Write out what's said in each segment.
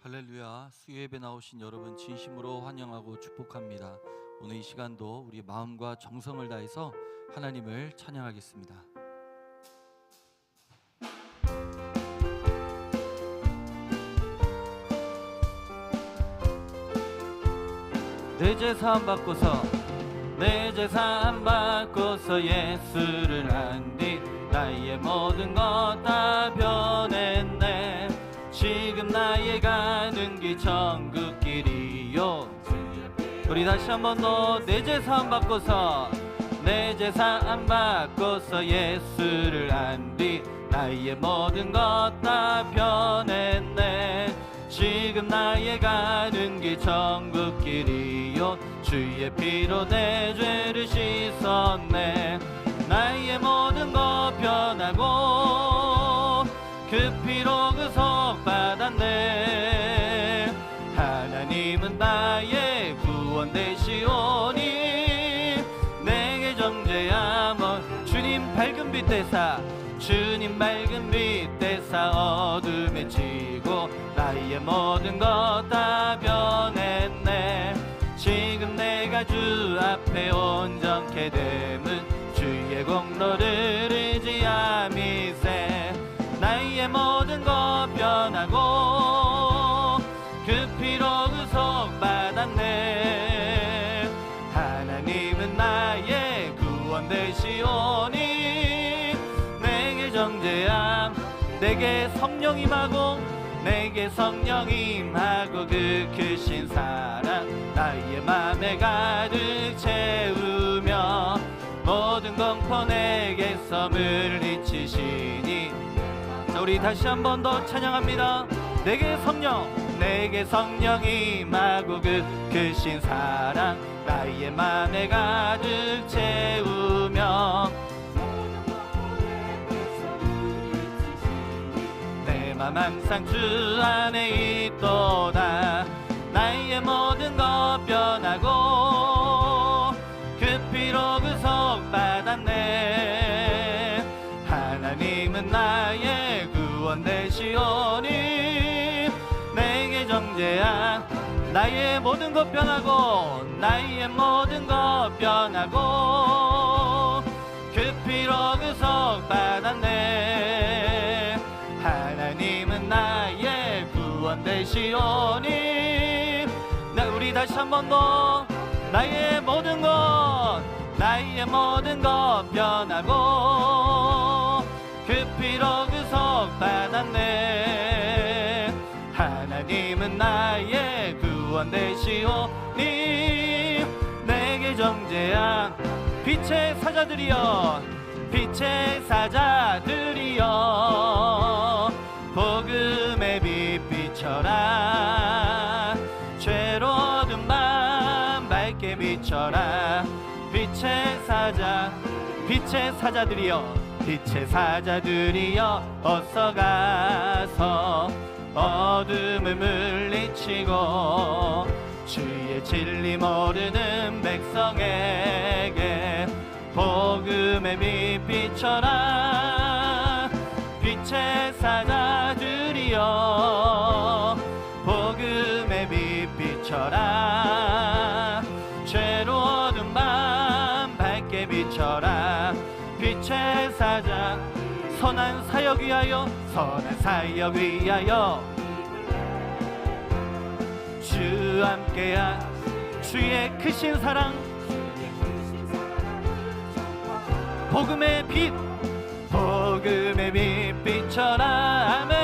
할렐루야. 수요예배 나오신 여러분 진심으로 환영하고 축복합니다. 오늘 이 시간도 우리 마음과 정성을 다해서 하나님을 찬양하겠습니다. 내 재산 바꿔서 내 재산 바꿔서 예수를 한 뒤 나의 모든 것 다 변했네. 지금 나의 가는 길 천국길이요. 우리 다시 한 번 더 내 재산 바꿔서 내 재산 바꿔서 예수를 한 뒤 나의 모든 것 다 변했네. 지금 나의 가는 길 천국길이요. 주의 피로 내 죄를 씻었네. 나의 모든 것 변하고 그 피로 구속받았네. 하나님은 나의 구원 되시오니 내게 정죄함은 주님 밝은 빛 되사 주님 밝은 빛 되사 어둠에 지고 나의 모든 것 다 변했네. 지금 내가 주 앞에 온전케 됨은 주의 공로를 의지함이세. 나의 모든 것 변하고 그 피로 구속받았네. 하나님은 나의 구원 되시오니 내게 정죄함. 내게 성령 임하고 내게 성령 임하고 그 크신 사랑 나의 맘에 가득 채우며 모든 공포 내게서 물리치시니. 자, 우리 다시 한 번 더 찬양합니다. 내게 성령 임하고 그 크신 사랑 나의 맘에 가득 채우며 내 맘 항상 주 안에 있도다. 나의 모든 것 변하고 그 피로 구속받았네. 하나님은 나의 구원 되시오니 내게 정죄한 나의 모든 것 변하고 나의 모든 것 변하고 그 피로 구속받았네. 하나님은 나의 구원 되시오니. 우리 다시 한 번 더 나의 모든 것 변하고 그 피로 구속받았네. 하나님은 나의 구원 되시오니 내게 정죄한 빛의 사자들이여 복음의 빛 비춰라. 죄로 어두운 밤 밝게 비춰라. 빛의 사자들이여 어서 가서 어둠을 물리치고 주의 진리 모르는 백성에게 복음의 빛 비춰라. 빛의 사자들이여 복음의 빛 비춰라. 죄로 어두운 밤 밝게 비춰라. 빛의 사자 선한 사역 위하여 주 함께한 주의 크신 사랑 복음의 빛 비춰라. 아멘.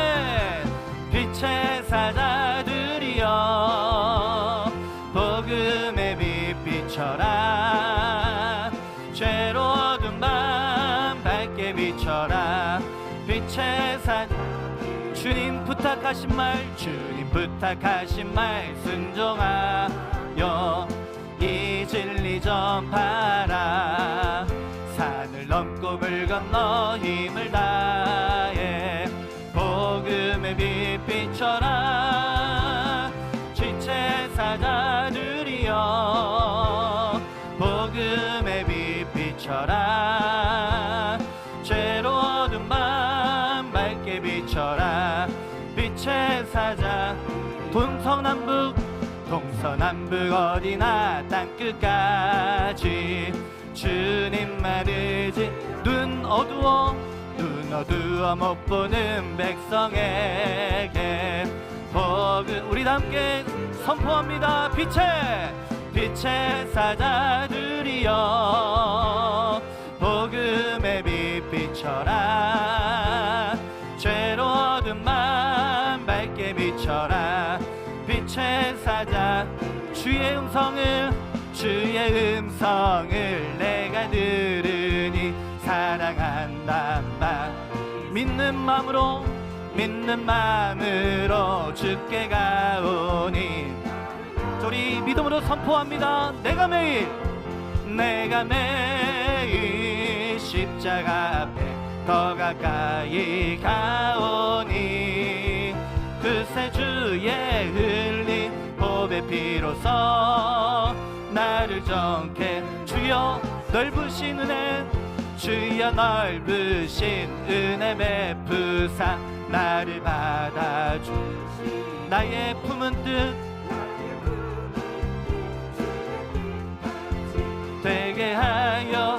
빛의 사자들이여 복음의 빛 비춰라. 죄로 어두운 밤 밝게 비춰라. 빛의 사자 주님 부탁하신 말 순종하여 이 진리 전파라. 산을 넘고 물 건너 힘을 다해 복음의 빛 비춰라. 빛의 사자들이여 복음의 빛 비춰라. 죄로 어두운 밤 밝게 비춰라. 빛의 사자 남북 어디나 땅끝까지 주님만 의지. 눈 어두워 못 보는 백성에게 복음. 우리 함께 선포합니다. 빛의 사자들이여 복음의 빛 비춰라. 죄로 얻은 맘 밝게 비춰라. 빛의 사자 주의 음성을 내가 들으니 사랑한단 말. 믿는 마음으로 주께 가오니. 우리 믿음으로 선포합니다. 내가 매일 십자가 앞에 더 가까이 가오니. 그새 주의 흘린 보배 피로써 나를 정케. 주여 넓으신 은혜, 주여 넓으신 은혜 베푸사 나를 받아주. 나의 품은 뜻 되게 하여.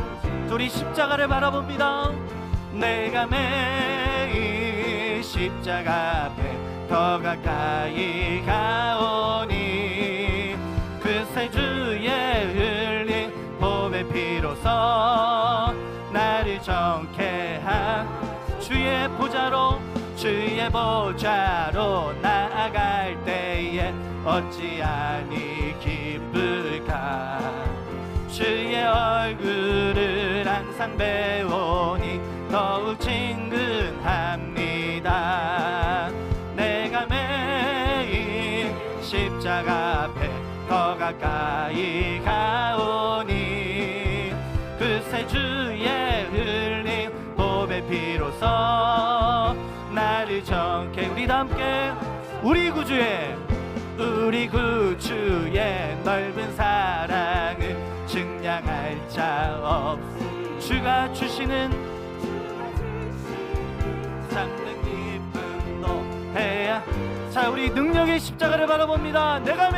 우리 십자가를 바라봅니다. 내가 매일 십자가 앞에 더 가까이 가오니. 그새 주의 흘린 보배 피로써 나를 정케 하. 주의 보좌로 나아갈 때에 어찌하니 기쁠까. 주의 얼굴을 항상 배우니 더욱 친근합니다. 내가 매일 십자가 앞에 더 가까이 가오니. 그새 주의 흘린 보배 피로써 나를 정케. 우리 함께 우리 구주의 넓은 사랑을 증량할 자 없음. 주가 주시는 잡는 기쁨도 해야. 자, 우리 능력의 십자가를 바라봅니다. 내가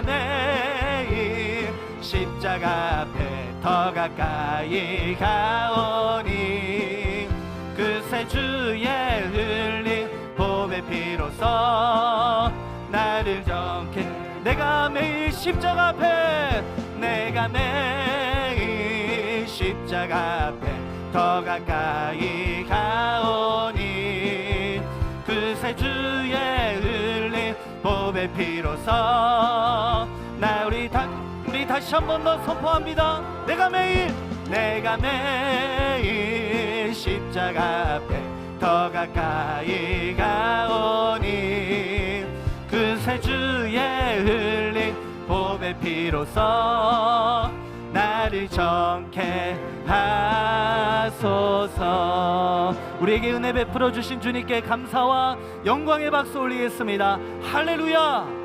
매일 십자가 앞에 더 가까이 가오니. 그새 주의 흘린 보배 피로써 나를 정케. 내가 매일 십자가 앞에 더 가까이 가오니. 그새 주의 흘린 보배 피로써 우리 다시 한 번 더 선포합니다. 내가 매일 십자가 앞에 더 가까이 가오니. 그새 주의 흘린 보배 피로써 나를 정케 하소서. 우리에게 은혜 베풀어 주신 주님께 감사와 영광의 박수 올리겠습니다. 할렐루야.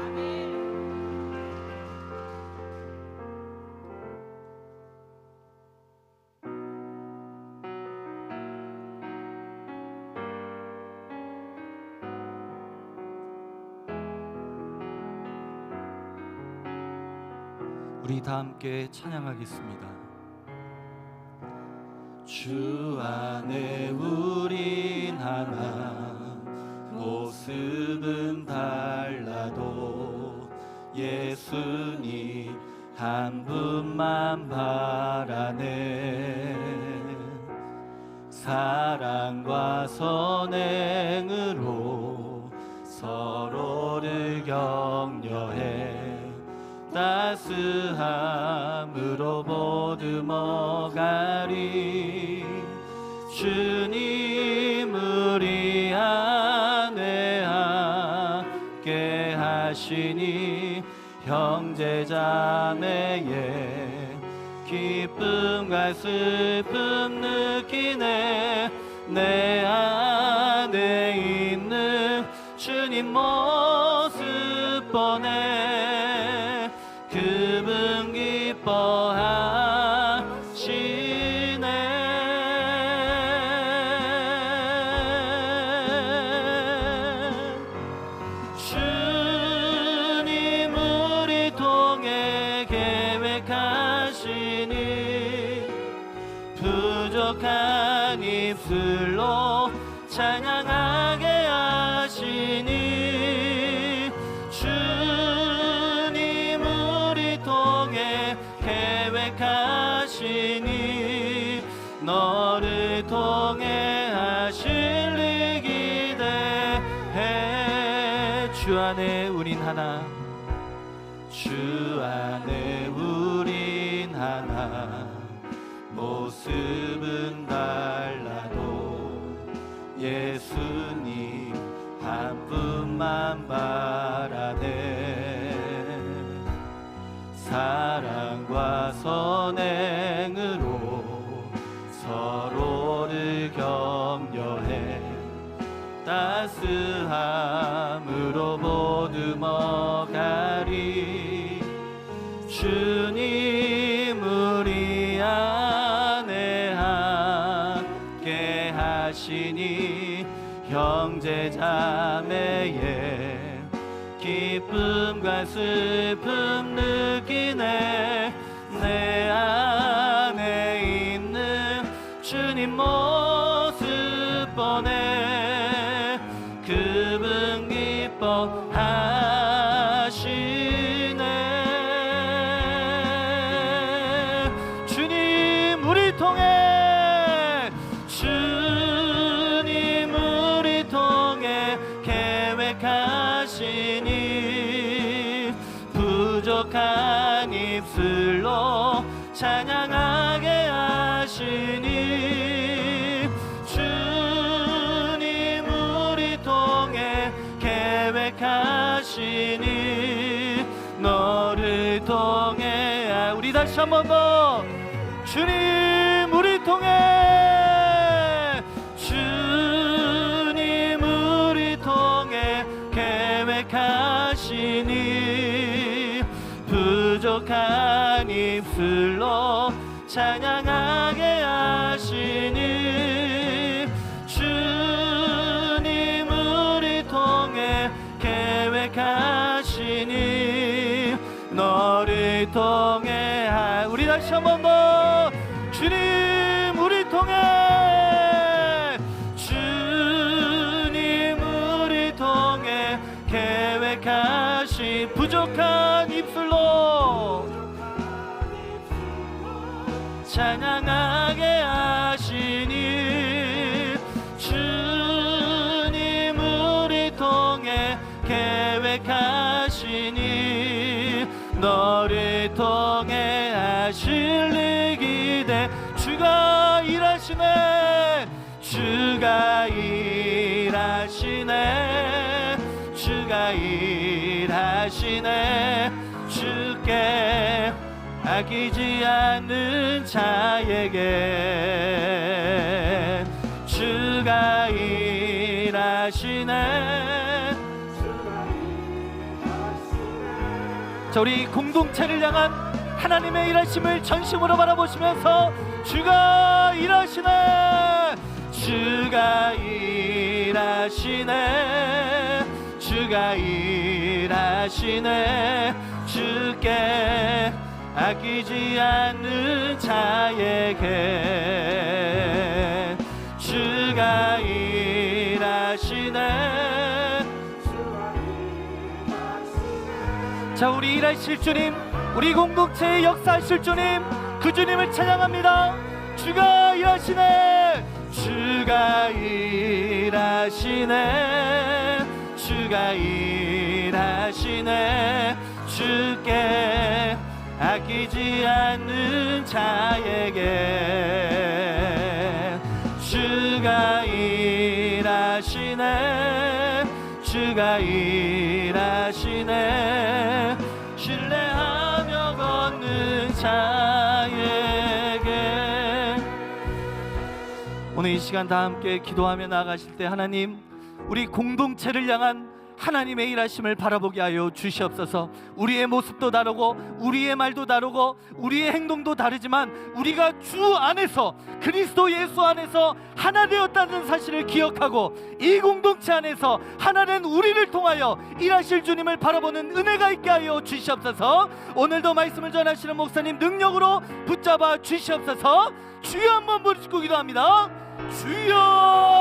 우리 다 함께 찬양하겠습니다. 주 안에 우린 하나, 모습은 달라도 예수님 한 분만 바라네. 사랑과 선행으로 서로를 격려해 따스함으로 모두 먹으리. 주님 우리 안에 함께 하시니 형제자매의 기쁨과 슬픔 느끼네. 내 안에 있는 주님 모습 보네. 그분 기뻐하시네. 주님 우리 하시니 부족한 입술로 찬양하게 하시니 주님 우리 통해 계획하시니 너를 통해 하실 일 기대해 주 안에 우린 하나 주 안에 우린 하나 모습은 달라도 예수님 한 분만 바라네 사랑과 선행으로 서로를 격려해 따스함으로 보듬어가리 주님 우리 안에 함께 하시니 형제 자매의 기쁨과 슬픔 느끼네 내 안에 있는 주님 모습 보네 그분 기뻐하시네 주님 우리 통해 주님 우리 통해 계획하시니 부족한 입술로 찬양하게 하시니 주님 우리 통해 계획하시니 너를 통해 우리 다시 한 번 더 주님 우리 통해 주님 우리 통해 계획하시니 부족한 입술로 찬양하게 하시니 주님 우리 통해 계획하시니 너를 통해 우리 다시 한 번 더 주님 우리 통해 주님 우리 통해 계획하신 부족한 입술로 찬양하게 하시니 주님 우리 통해 계획하시니 너를 통해 하실 일 기대 주가 일하시네 주가 일하시네 주가 일하시네 주께 아끼지 않는 자에게 주가 일하시네 자 우리 공동체를 향한 하나님의 일하심을 전심으로 바라보시면서 주가 일하시네 주가 일하시네 주가 일하시네 주께 아끼지 않는 자에게 주가 일하시네 자 우리 일하실 주님 우리 공동체의 역사하실 주님 그 주님을 찬양합니다 주가 일하시네 주가 일하시네 주가 일하시네 주께 아끼지 않는 자에게 주가 일하시네 주가 일하시네 신뢰하며 걷는 자에게 오늘 이 시간 다 함께 기도하며 나아가실 때 하나님 우리 공동체를 향한 하나님의 일하심을 바라보게 하여 주시옵소서. 우리의 모습도 다르고 우리의 말도 다르고 우리의 행동도 다르지만 우리가 주 안에서, 그리스도 예수 안에서 하나 되었다는 사실을 기억하고 이 공동체 안에서 하나된 우리를 통하여 일하실 주님을 바라보는 은혜가 있게 하여 주시옵소서. 오늘도 말씀을 전하시는 목사님 능력으로 붙잡아 주시옵소서. 주여 한번 부르짖고 기도합니다. 주여.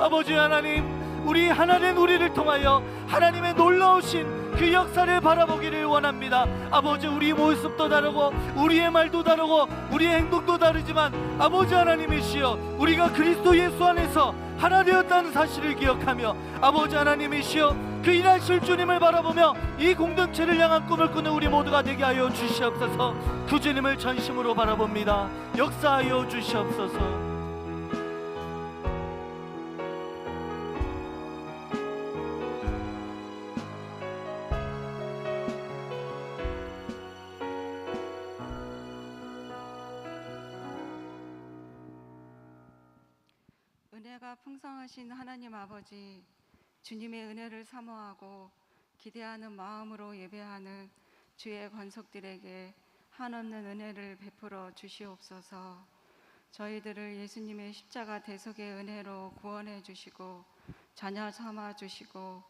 아버지 하나님, 우리 하나된 우리를 통하여 하나님의 놀라우신 그 역사를 바라보기를 원합니다. 아버지, 우리 모습도 다르고 우리의 말도 다르고 우리의 행동도 다르지만 아버지 하나님이시여, 우리가 그리스도 예수 안에서 하나 되었다는 사실을 기억하며 아버지 하나님이시여, 그 일하실 주님을 바라보며 이 공동체를 향한 꿈을 꾸는 우리 모두가 되게 하여 주시옵소서. 그 주님을 전심으로 바라봅니다. 역사하여 주시옵소서. 은혜가 풍성하신 하나님 아버지, 주님의 은혜를 사모하고 기대하는 마음으로 예배하는 주의 권속들에게 한없는 은혜를 베풀어 주시옵소서. 저희들을 예수님의 십자가 대속의 은혜로 구원해 주시고 자녀 삼아 주시고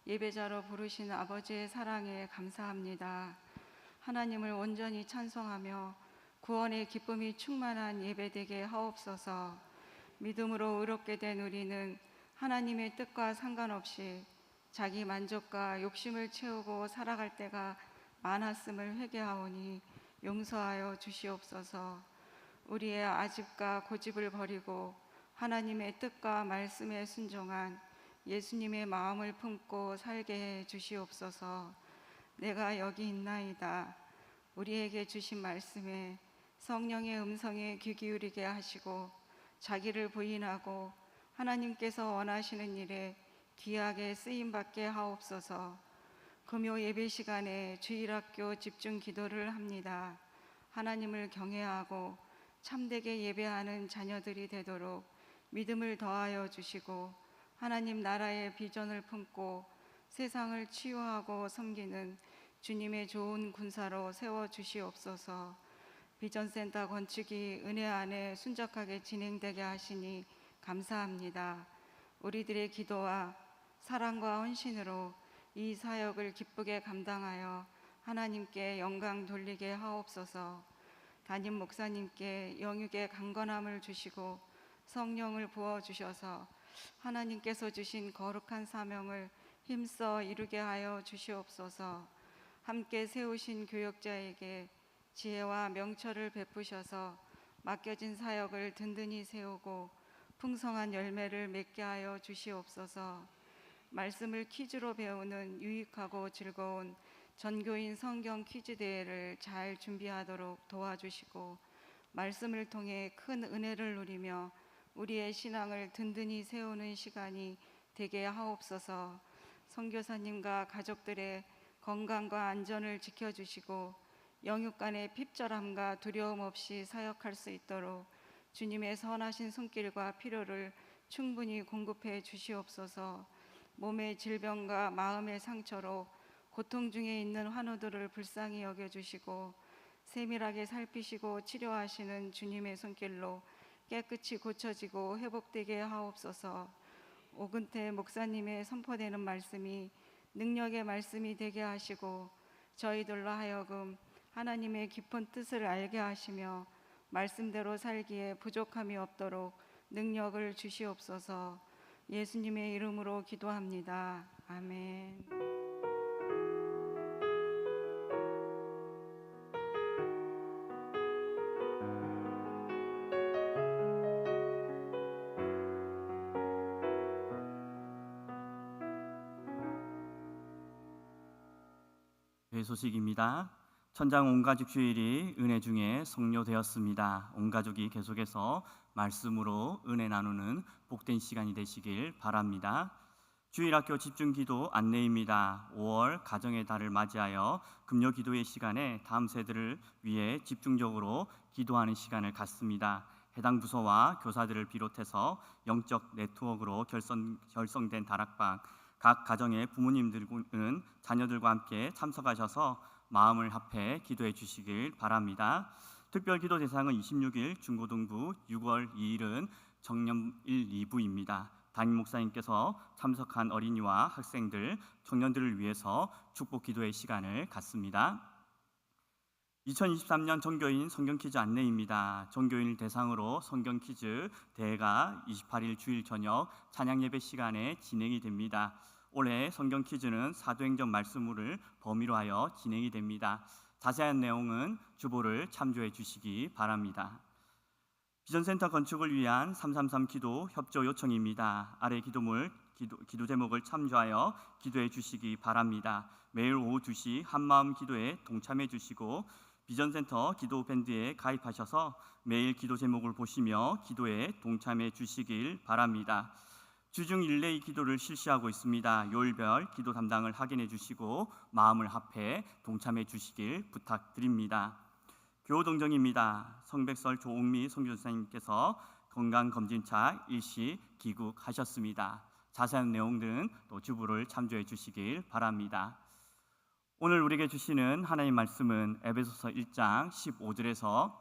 예배자로 부르신 아버지의 사랑에 감사합니다. 하나님을 온전히 찬송하며 구원의 기쁨이 충만한 예배되게 하옵소서. 믿음으로 의롭게 된 우리는 하나님의 뜻과 상관없이 자기 만족과 욕심을 채우고 살아갈 때가 많았음을 회개하오니 용서하여 주시옵소서. 우리의 아집과 고집을 버리고 하나님의 뜻과 말씀에 순종한 예수님의 마음을 품고 살게 해 주시옵소서. 내가 여기 있나이다. 우리에게 주신 말씀에 성령의 음성에 귀 기울이게 하시고 자기를 부인하고 하나님께서 원하시는 일에 귀하게 쓰임받게 하옵소서. 금요 예배 시간에 주일학교 집중 기도를 합니다. 하나님을 경외하고 참되게 예배하는 자녀들이 되도록 믿음을 더하여 주시고 하나님 나라의 비전을 품고 세상을 치유하고 섬기는 주님의 좋은 군사로 세워주시옵소서. 비전센터 건축이 은혜 안에 순적하게 진행되게 하시니 감사합니다. 우리들의 기도와 사랑과 헌신으로 이 사역을 기쁘게 감당하여 하나님께 영광 돌리게 하옵소서. 담임 목사님께 영육의 강건함을 주시고 성령을 부어주셔서 하나님께서 주신 거룩한 사명을 힘써 이루게 하여 주시옵소서. 함께 세우신 교역자에게 지혜와 명철을 베푸셔서 맡겨진 사역을 든든히 세우고 풍성한 열매를 맺게 하여 주시옵소서. 말씀을 퀴즈로 배우는 유익하고 즐거운 전교인 성경 퀴즈 대회를 잘 준비하도록 도와주시고 말씀을 통해 큰 은혜를 누리며 우리의 신앙을 든든히 세우는 시간이 되게 하옵소서. 선교사님과 가족들의 건강과 안전을 지켜주시고 영육간의 핍절함과 두려움 없이 사역할 수 있도록 주님의 선하신 손길과 필요를 충분히 공급해 주시옵소서. 몸의 질병과 마음의 상처로 고통 중에 있는 환우들을 불쌍히 여겨주시고 세밀하게 살피시고 치료하시는 주님의 손길로 깨끗이 고쳐지고 회복되게 하옵소서. 오근태 목사님의 선포되는 말씀이 능력의 말씀이 되게 하시고 저희들로 하여금 하나님의 깊은 뜻을 알게 하시며 말씀대로 살기에 부족함이 없도록 능력을 주시옵소서. 예수님의 이름으로 기도합니다. 아멘. 소식입니다. 천장 온가족 주일이 은혜 중에 성료되었습니다. 온가족이 계속해서 말씀으로 은혜 나누는 복된 시간이 되시길 바랍니다. 주일학교 집중기도 안내입니다. 5월 가정의 달을 맞이하여 금요 기도의 시간에 다음 세대를 위해 집중적으로 기도하는 시간을 갖습니다. 해당 부서와 교사들을 비롯해서 영적 네트워크로 결성된 다락방, 각 가정의 부모님들은 자녀들과 함께 참석하셔서 마음을 합해 기도해 주시길 바랍니다. 특별 기도 대상은 26일 중고등부, 6월 2일은 정념 1, 2부입니다. 담임 목사님께서 참석한 어린이와 학생들, 청년들을 위해서 축복 기도의 시간을 갖습니다. 2023년 전교인 성경퀴즈 안내입니다. 전교인을 대상으로 성경퀴즈 대회가 28일 주일 저녁 찬양 예배 시간에 진행이 됩니다. 올해 성경퀴즈는 사도행전 말씀을 범위로 하여 진행이 됩니다. 자세한 내용은 주보를 참조해 주시기 바랍니다. 비전센터 건축을 위한 333 기도 협조 요청입니다. 아래 기도 제목을 참조하여 기도해 주시기 바랍니다. 매일 오후 2시 한마음 기도에 동참해 주시고 비전센터 기도 밴드에 가입하셔서 매일 기도 제목을 보시며 기도에 동참해 주시길 바랍니다. 주중 릴레이 기도를 실시하고 있습니다. 요일별 기도 담당을 확인해 주시고 마음을 합해 동참해 주시길 부탁드립니다. 교우동정입니다. 성백설 조옥미 성교사님께서 건강검진차 일시 귀국하셨습니다. 자세한 내용들은 또 주부를 참조해 주시길 바랍니다. 오늘 우리에게 주시는 하나님 말씀은 에베소서 1장 15절에서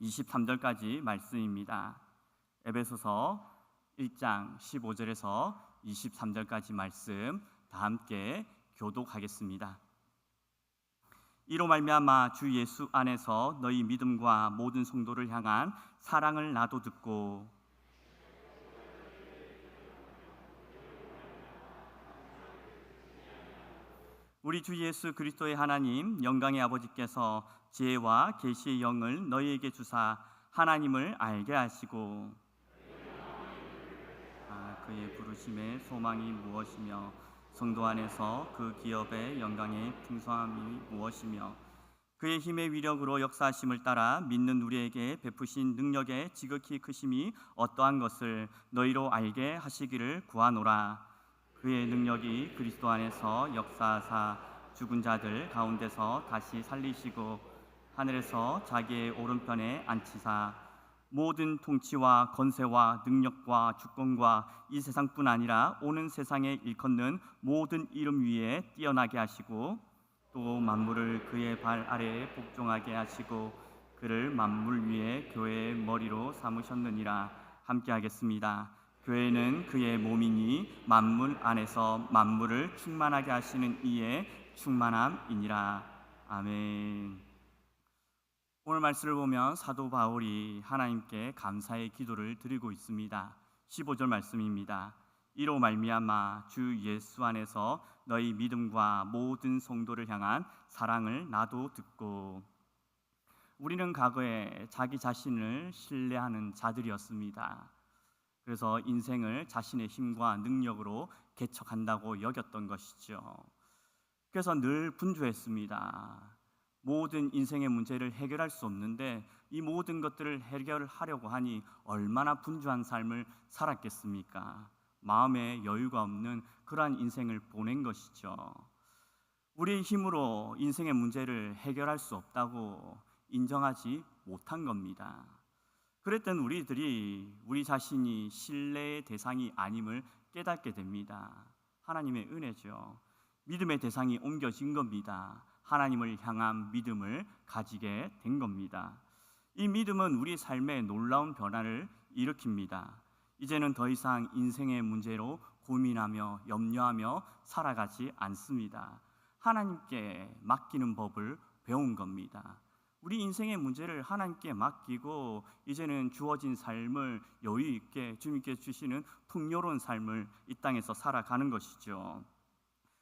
23절까지 말씀입니다. 에베소서 1장 15절에서 23절까지 말씀 다 함께 교독하겠습니다. 이로 말미암아 주 예수 안에서 너희 믿음과 모든 성도를 향한 사랑을 나도 듣고 우리 주 예수 그리스도의 하나님 영광의 아버지께서 지혜와 계시의 영을 너희에게 주사 하나님을 알게 하시고 그의 부르심의 소망이 무엇이며 성도 안에서 그 기업의 영광의 풍성함이 무엇이며 그의 힘의 위력으로 역사하심을 따라 믿는 우리에게 베푸신 능력의 지극히 크심이 어떠한 것을 너희로 알게 하시기를 구하노라. 그의 능력이 그리스도 안에서 역사하사 죽은 자들 가운데서 다시 살리시고 하늘에서 자기의 오른편에 앉히사 모든 통치와 권세와 능력과 주권과 이 세상뿐 아니라 오는 세상에 일컫는 모든 이름 위에 뛰어나게 하시고 또 만물을 그의 발 아래에 복종하게 하시고 그를 만물 위에 교회의 머리로 삼으셨느니라. 함께 하겠습니다. 교회는 그의 몸이니 만물 안에서 만물을 충만하게 하시는 이의 충만함이니라. 아멘. 오늘 말씀을 보면 사도 바울이 하나님께 감사의 기도를 드리고 있습니다. 15절 말씀입니다. 이로 말미암아 주 예수 안에서 너희 믿음과 모든 성도를 향한 사랑을 나도 듣고. 우리는 과거에 자기 자신을 신뢰하는 자들이었습니다. 그래서 인생을 자신의 힘과 능력으로 개척한다고 여겼던 것이죠. 그래서 늘 분주했습니다. 모든 인생의 문제를 해결할 수 없는데 이 모든 것들을 해결하려고 하니 얼마나 분주한 삶을 살았겠습니까? 마음에 여유가 없는 그러한 인생을 보낸 것이죠. 우리의 힘으로 인생의 문제를 해결할 수 없다고 인정하지 못한 겁니다. 그랬던 우리들이 우리 자신이 신뢰의 대상이 아님을 깨닫게 됩니다. 하나님의 은혜죠. 믿음의 대상이 옮겨진 겁니다. 하나님을 향한 믿음을 가지게 된 겁니다. 이 믿음은 우리 삶에 놀라운 변화를 일으킵니다. 이제는 더 이상 인생의 문제로 고민하며 염려하며 살아가지 않습니다. 하나님께 맡기는 법을 배운 겁니다. 우리 인생의 문제를 하나님께 맡기고 이제는 주어진 삶을 여유 있게 주님께 주시는 풍요로운 삶을 이 땅에서 살아가는 것이죠.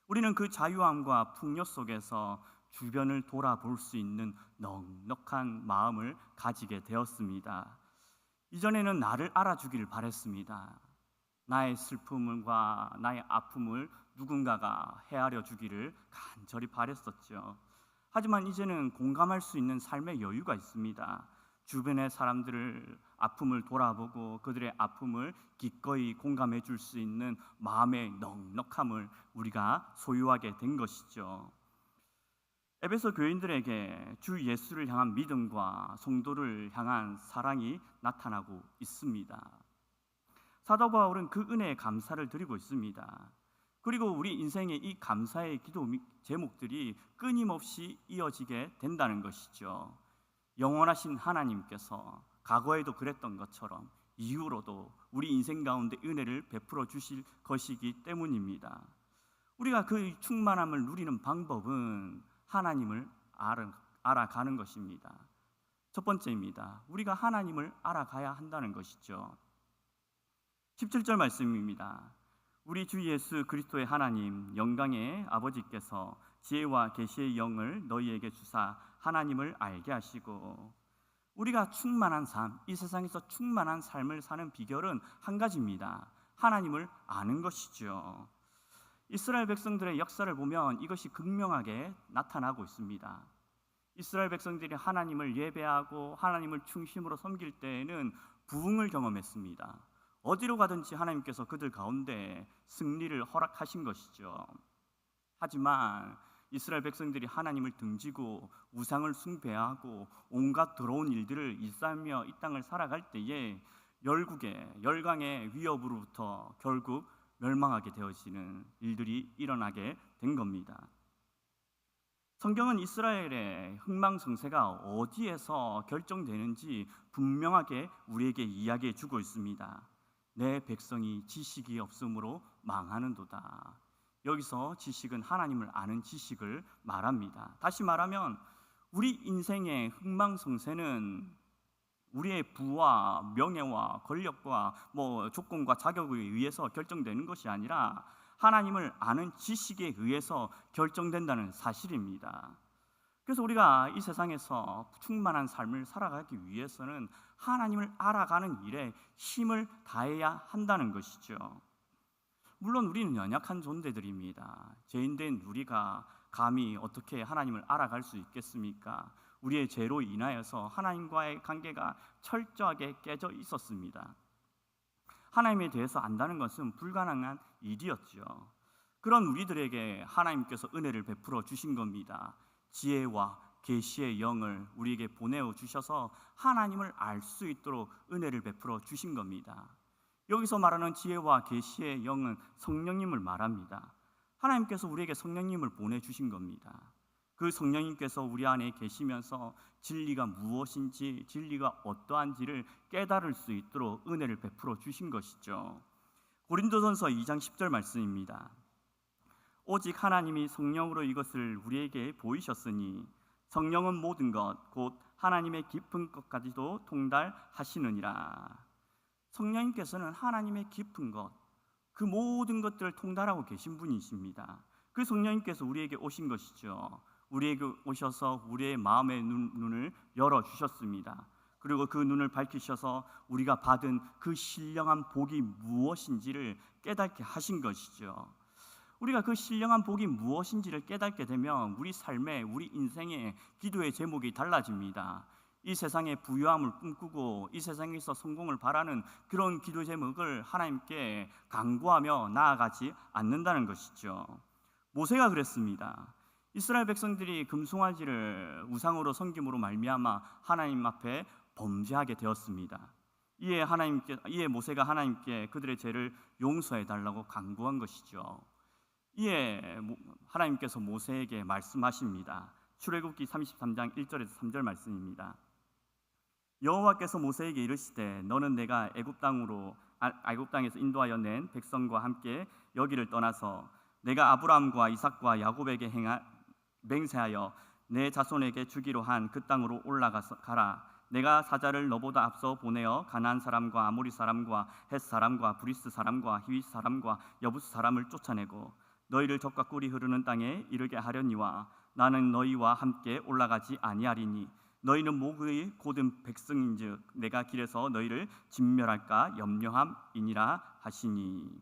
우리는 그 자유함과 풍요 속에서 주변을 돌아볼 수 있는 넉넉한 마음을 가지게 되었습니다. 이전에는 나를 알아주길 바랬습니다. 나의 슬픔과 나의 아픔을 누군가가 헤아려 주기를 간절히 바랬었죠. 하지만 이제는 공감할 수 있는 삶의 여유가 있습니다. 주변의 사람들을 아픔을 돌아보고 그들의 아픔을 기꺼이 공감해 줄 수 있는 마음의 넉넉함을 우리가 소유하게 된 것이죠. 에베소 교인들에게 주 예수를 향한 믿음과 성도를 향한 사랑이 나타나고 있습니다. 사도 바울은 그 은혜에 감사를 드리고 있습니다. 그리고 우리 인생의 이 감사의 기도 제목들이 끊임없이 이어지게 된다는 것이죠. 영원하신 하나님께서 과거에도 그랬던 것처럼 이후로도 우리 인생 가운데 은혜를 베풀어 주실 것이기 때문입니다. 우리가 그 충만함을 누리는 방법은 하나님을 알아가는 것입니다. 첫 번째입니다. 우리가 하나님을 알아가야 한다는 것이죠. 17절 말씀입니다. 우리 주 예수 그리스도의 하나님 영광의 아버지께서 지혜와 계시의 영을 너희에게 주사 하나님을 알게 하시고, 우리가 충만한 삶, 이 세상에서 충만한 삶을 사는 비결은 한 가지입니다. 하나님을 아는 것이죠. 이스라엘 백성들의 역사를 보면 이것이 극명하게 나타나고 있습니다. 이스라엘 백성들이 하나님을 예배하고 하나님을 중심으로 섬길 때에는 부흥을 경험했습니다. 어디로 가든지 하나님께서 그들 가운데 승리를 허락하신 것이죠. 하지만 이스라엘 백성들이 하나님을 등지고 우상을 숭배하고 온갖 더러운 일들을 일삼며 이 땅을 살아갈 때에 열강의 위협으로부터 결국 멸망하게 되어지는 일들이 일어나게 된 겁니다. 성경은 이스라엘의 흥망성쇠가 어디에서 결정되는지 분명하게 우리에게 이야기해 주고 있습니다. 내 백성이 지식이 없으므로 망하는도다. 여기서 지식은 하나님을 아는 지식을 말합니다. 다시 말하면 우리 인생의 흥망성쇠는 우리의 부와 명예와 권력과 조건과 자격에 의해서 결정되는 것이 아니라 하나님을 아는 지식에 의해서 결정된다는 사실입니다. 그래서 우리가 이 세상에서 충만한 삶을 살아가기 위해서는 하나님을 알아가는 일에 힘을 다해야 한다는 것이죠. 물론 우리는 연약한 존재들입니다. 죄인된 우리가 감히 어떻게 하나님을 알아갈 수 있겠습니까? 우리의 죄로 인하여서 하나님과의 관계가 철저하게 깨져 있었습니다. 하나님에 대해서 안다는 것은 불가능한 일이었죠. 그런 우리들에게 하나님께서 은혜를 베풀어 주신 겁니다. 지혜와 계시의 영을 우리에게 보내어 주셔서 하나님을 알 수 있도록 은혜를 베풀어 주신 겁니다. 여기서 말하는 지혜와 계시의 영은 성령님을 말합니다. 하나님께서 우리에게 성령님을 보내주신 겁니다. 그 성령님께서 우리 안에 계시면서 진리가 무엇인지, 진리가 어떠한지를 깨달을 수 있도록 은혜를 베풀어 주신 것이죠. 고린도전서 2장 10절 말씀입니다. 오직 하나님이 성령으로 이것을 우리에게 보이셨으니 성령은 모든 것 곧 하나님의 깊은 것까지도 통달하시느니라. 성령님께서는 하나님의 깊은 것, 그 모든 것들을 통달하고 계신 분이십니다. 그 성령님께서 우리에게 오신 것이죠. 우리에게 오셔서 우리의 마음의 눈을 열어주셨습니다. 그리고 그 눈을 밝히셔서 우리가 받은 그 신령한 복이 무엇인지를 깨닫게 하신 것이죠. 우리가 그 신령한 복이 무엇인지를 깨닫게 되면 우리 삶에, 우리 인생의 기도의 제목이 달라집니다. 이 세상의 부유함을 꿈꾸고 이 세상에서 성공을 바라는 그런 기도 제목을 하나님께 간구하며 나아가지 않는다는 것이죠. 모세가 그랬습니다. 이스라엘 백성들이 금송아지를 우상으로 섬김으로 말미암아 하나님 앞에 범죄하게 되었습니다. 이에 모세가 하나님께 그들의 죄를 용서해 달라고 간구한 것이죠. 이에 하나님께서 모세에게 말씀하십니다. 출애굽기 33장 1절에서 3절 말씀입니다. 여호와께서 모세에게 이르시되 너는 내가 애굽 땅에서 인도하여 낸 백성과 함께 여기를 떠나서 내가 아브라함과 이삭과 야곱에게 맹세하여 내 자손에게 주기로 한 그 땅으로 올라가라. 내가 사자를 너보다 앞서 보내어 가나안 사람과 아모리 사람과 헷 사람과 브리스 사람과 히윗 사람과 여부스 사람을 쫓아내고 너희를 적과 꿀이 흐르는 땅에 이르게 하려니와 나는 너희와 함께 올라가지 아니하리니 너희는 목의 곧은 백성인즉 내가 길에서 너희를 진멸할까 염려함이니라 하시니.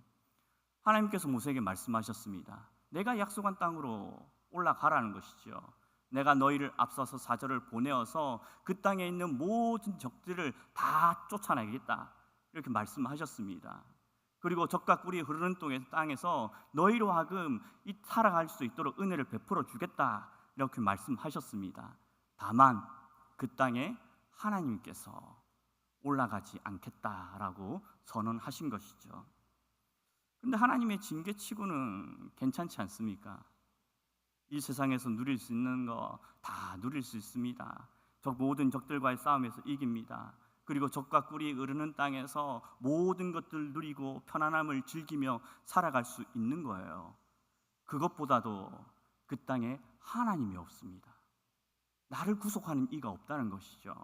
하나님께서 모세에게 말씀하셨습니다. 내가 약속한 땅으로 올라가라는 것이죠. 내가 너희를 앞서서 사절을 보내어서 그 땅에 있는 모든 적들을 다 쫓아내겠다, 이렇게 말씀하셨습니다. 그리고 적과 꿀이 흐르는 땅에서 너희로 하여금 살아갈 수 있도록 은혜를 베풀어 주겠다, 이렇게 말씀하셨습니다. 다만 그 땅에 하나님께서 올라가지 않겠다라고 선언하신 것이죠. 근데 하나님의 징계치고는 괜찮지 않습니까? 이 세상에서 누릴 수 있는 거 다 누릴 수 있습니다. 모든 적들과의 싸움에서 이깁니다. 그리고 적과 꿀이 흐르는 땅에서 모든 것들 누리고 편안함을 즐기며 살아갈 수 있는 거예요. 그것보다도 그 땅에 하나님이 없습니다. 나를 구속하는 이가 없다는 것이죠.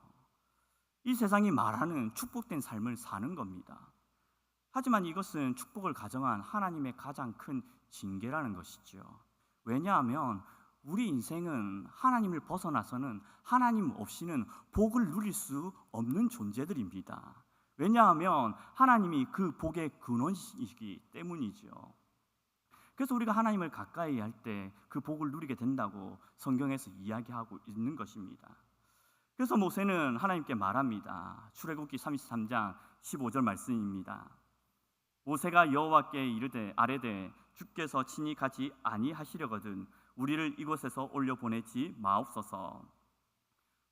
이 세상이 말하는 축복된 삶을 사는 겁니다. 하지만 이것은 축복을 가정한 하나님의 가장 큰 징계라는 것이죠. 왜냐하면 우리 인생은 하나님을 벗어나서는 하나님 없이는 복을 누릴 수 없는 존재들입니다. 왜냐하면 하나님이 그 복의 근원이시기 때문이죠. 그래서 우리가 하나님을 가까이 할 때 그 복을 누리게 된다고 성경에서 이야기하고 있는 것입니다. 그래서 모세는 하나님께 말합니다. 출애굽기 33장 15절 말씀입니다. 모세가 여호와께 이르되 아뢰되 주께서 친히 가지 아니하시려거든 우리를 이곳에서 올려보내지 마옵소서.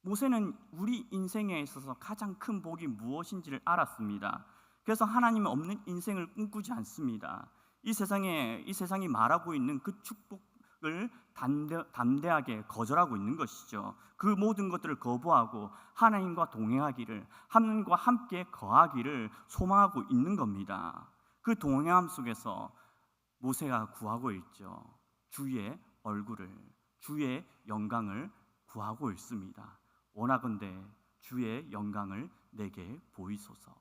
모세는 우리 인생에 있어서 가장 큰 복이 무엇인지를 알았습니다. 그래서 하나님 없는 인생을 꿈꾸지 않습니다. 이 세상이 말하고 있는 그 축복을 담대하게 거절하고 있는 것이죠. 그 모든 것들을 거부하고 하나님과 동행하기를, 하나님과 함께 거하기를 소망하고 있는 겁니다. 그 동행함 속에서 모세가 구하고 있죠. 주의 얼굴을, 주의 영광을 구하고 있습니다. 원하건대 주의 영광을 내게 보이소서.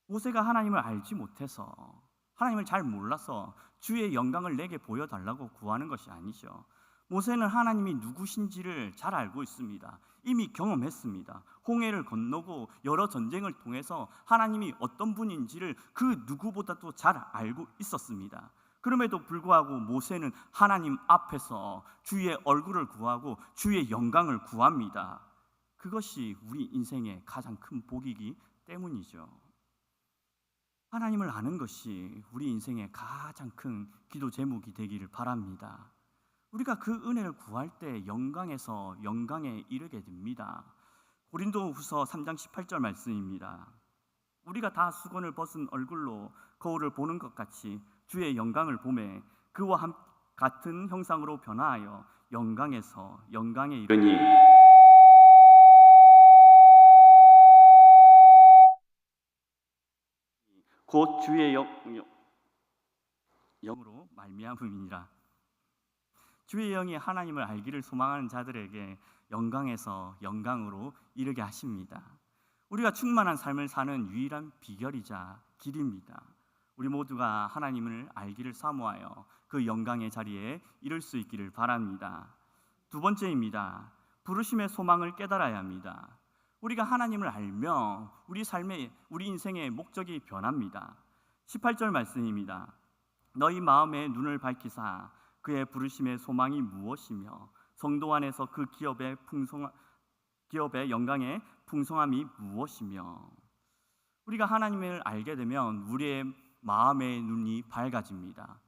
모세가 하나님을 알지 못해서, 하나님을 잘 몰라서 주의 영광을 내게 보여달라고 구하는 것이 아니죠. 모세는 하나님이 누구신지를 잘 알고 있습니다. 이미 경험했습니다. 홍해를 건너고 여러 전쟁을 통해서 하나님이 어떤 분인지를 그 누구보다도 잘 알고 있었습니다. 그럼에도 불구하고 모세는 하나님 앞에서 주의 얼굴을 구하고 주의 영광을 구합니다. 그것이 우리 인생의 가장 큰 복이기 때문이죠. 하나님을 아는 것이 우리 인생의 가장 큰 기도 제목이 되기를 바랍니다. 우리가 그 은혜를 구할 때 영광에서 영광에 이르게 됩니다. 고린도후서 3장 18절 말씀입니다. 우리가 다 수건을 벗은 얼굴로 거울을 보는 것 같이 주의 영광을 보매 그와 같은 형상으로 변화하여 영광에서 영광에 이르니 곧 주의 영으로 말미암음이니라. 주의 영이 하나님을 알기를 소망하는 자들에게 영광에서 영광으로 이르게 하십니다. 우리가 충만한 삶을 사는 유일한 비결이자 길입니다. 우리 모두가 하나님을 알기를 사모하여 그 영광의 자리에 이를 수 있기를 바랍니다. 두 번째입니다. 부르심의 소망을 깨달아야 합니다. 우리가 하나님을 알면 우리 인생의 목적이 변합니다. 18절 말씀입니다. 너희 마음의 눈을 밝히사 그의 부르심의 소망이 무엇이며 성도 안에서 그 기업의 영광의 풍성함이 무엇이며. 우리가 하나님을 알게 되면 우리의 마음의 눈이 밝아집니다.